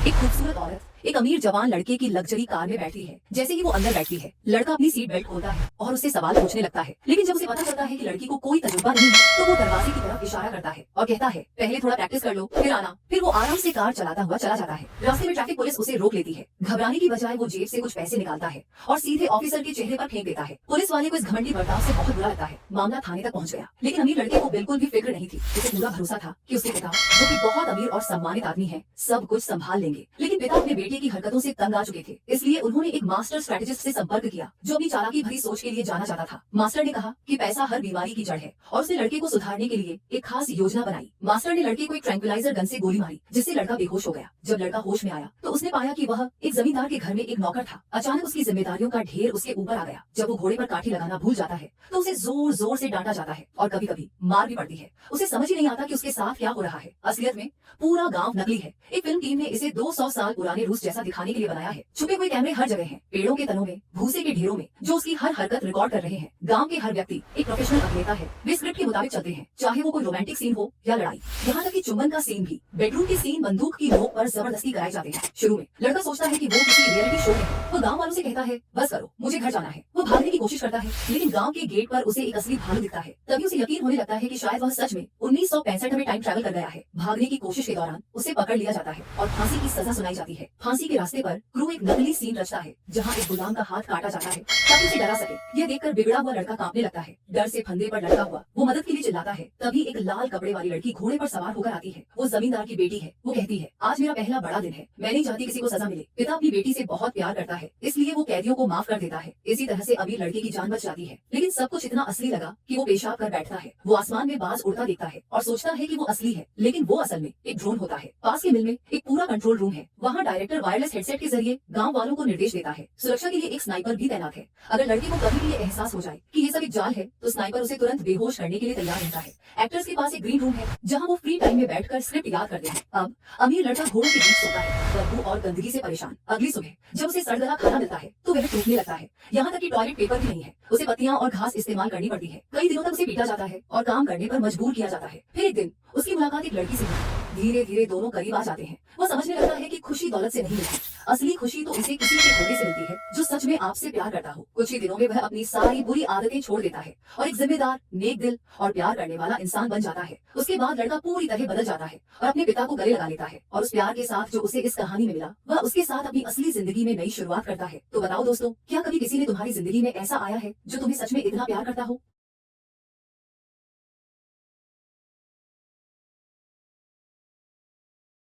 एक खूबसूरत औरत एक अमीर जवान लड़के की लग्जरी कार में बैठी है। जैसे ही वो अंदर बैठती है, लड़का अपनी सीट बेल्ट खोलता है और उससे सवाल पूछने लगता है। लेकिन जब उसे पता चलता है कि लड़की को कोई तजुर्बा नहीं है, तो वो दरवाजे की तरफ इशारा करता है और कहता है, पहले थोड़ा प्रैक्टिस कर लो, फिर आना। फिर वो आराम से कार चलाता हुआ चला जाता है। रास्ते में ट्रैफिक पुलिस उसे रोक लेती है। घबराने की बजाय वो जेब से कुछ पैसे निकालता है और सीधे ऑफिसर के चेहरे पर फेंक देता है। पुलिस वाले को इस घमंडी बर्ताव से बहुत बुरा लगता है। मामला थाने तक पहुंच गया, लेकिन अमीर लड़के को बिल्कुल भी फिक्र नहीं थी। उसे पूरा भरोसा था कि उसके पिता, जो कि बहुत अमीर और सम्मानित आदमी है, सब कुछ संभाल लेंगे। लेकिन पिता अपने बेटे की हरकतों से तंग आ चुके थे, इसलिए उन्होंने एक मास्टर स्ट्रेटेजिस्ट से संपर्क किया, जो अपनी चालाकी भरी सोच के लिए जाना जाता था। मास्टर ने कहा कि पैसा हर बीमारी की जड़ है और उसने लड़के को सुधारने के लिए एक खास योजना बनाई। मास्टर ने लड़के को एक ट्रैंक्विलाइजर गन से गोली मारी, जिससे लड़का बेहोश हो गया। जब लड़का होश में आया तो उसने पाया कि वह एक जमींदार के घर में एक नौकर था। अचानक उसकी जिम्मेदारियों का ढेर उसके ऊपर आ गया। जब वो घोड़े पर काठी लगाना भूल जाता है तो उसे जोर जोर से डांटा जाता है और कभी कभी मार भी पड़ती है। उसे समझ ही नहीं आता कि उसके साथ क्या हो रहा है। असलियत में पूरा गांव नकली है। एक फिल्म टीम ने इसे 200 साल पुराने रूस जैसा दिखाने के लिए बनाया है। छुपे हुए कैमरे हर जगह हैं, पेड़ों के तनों में, भूसे के ढेरों में, जो उसकी हर हरकत रिकॉर्ड कर रहे हैं। गांव के हर व्यक्ति एक प्रोफेशनल अभिनेता है। वे स्क्रिप्ट के मुताबिक चलते हैं, चाहे वो कोई रोमांटिक सीन हो या लड़ाई। यहाँ तक कि चुंबन का सीन भी। बेडरूम के सीन बंदूक की नोक पर जबरदस्ती कराए जाते हैं। शुरू में लड़का सोचता है कि वो किसी रियलिटी शो में है। वो गाँव वालों से कहता है, बस करो, मुझे घर जाना है। वो भागने की कोशिश करता है, लेकिन गाँव के गेट पर उसे एक असली भालू दिखता है। तभी उसे यकीन होने लगता है कि शायद वह सच में 1965 में टाइम ट्रैवल कर गया है। भागने की कोशिश के दौरान उसे पकड़ लिया जाता है और फांसी की सजा सुनाई जाती है। फांसी के रास्ते पर क्रू एक नकली सीन रचता है, जहाँ एक गुलाम का हाथ काटा जाता है ताकि उसे डरा सके। यह देखकर बिगड़ा हुआ लड़का कांपने लगता है। डर से फंदे पर लड़का हुआ वो मदद के लिए चिल्लाता है। तभी एक लाल कपड़े वाली लड़की घोड़े पर सवार होकर आती है। वो जमींदार की बेटी है। वो कहती है, आज मेरा पहला बड़ा दिन है, मैं नहीं चाहती किसी को सजा मिले। पिता अपनी बेटी से बहुत प्यार करता है, इसलिए वो कैदियों को माफ कर देता है। इसी तरह से अमीर लड़के की जान बच जाती है। लेकिन सब कुछ इतना असली लगा कि वो पेशाब कर बैठता है। वो आसमान में बाज उड़ता देखता है और सोचता है कि वो असली है, लेकिन वो असल में एक ड्रोन होता है। पास के मिल में एक पूरा कंट्रोल रूम है। वहाँ डायरेक्टर वायरलेस हेडसेट के जरिए गाँव वालों को निर्देश देता है। सुरक्षा के लिए एक स्नाइपर भी तैनात है। अगर लड़के को कभी भी ये एहसास हो जाए कि ये सब एक जाल है, तो स्नाइपर उसे तुरंत बेहोश करने के लिए तैयार रहता है। एक्टर्स के पास एक ग्रीन रूम है, जहाँ वो फ्री टाइम में बैठकर स्क्रिप्ट याद करते हैं। अब अमीर लड़का घोड़ों के बीच सोता है, बदबू और गंदगी से परेशान। अगली सुबह जब उसे सड़-गला खाना मिलता है तो वह टूटने लगता है। यहाँ तक कि टॉयलेट पेपर भी नहीं है। उसे पत्तियां और घास इस्तेमाल करनी पड़ती है। कई दिनों तक उसे पीटा जाता है और काम करने पर मजबूर किया जाता है। फिर एक दिन उसकी मुलाकात एक लड़की से हुई। धीरे धीरे दोनों करीब आ जाते हैं। वो समझने लगता है कि खुशी दौलत से नहीं मिलती, असली खुशी तो उसे किसी के होने से मिलती है जो सच में आपसे प्यार करता हो। कुछ ही दिनों में वह अपनी सारी बुरी आदतें छोड़ देता है और एक जिम्मेदार, नेक दिल और प्यार करने वाला इंसान बन जाता है। उसके बाद लड़का पूरी तरह बदल जाता है और अपने पिता को गले लगा लेता है और उस प्यार के साथ जो उसे इस कहानी में मिला, वह उसके साथ अपनी असली जिंदगी में नई शुरुआत करता है। तो बताओ दोस्तों, क्या कभी किसी ने तुम्हारी जिंदगी में ऐसा आया है जो तुम्हें सच में इतना प्यार करता हो?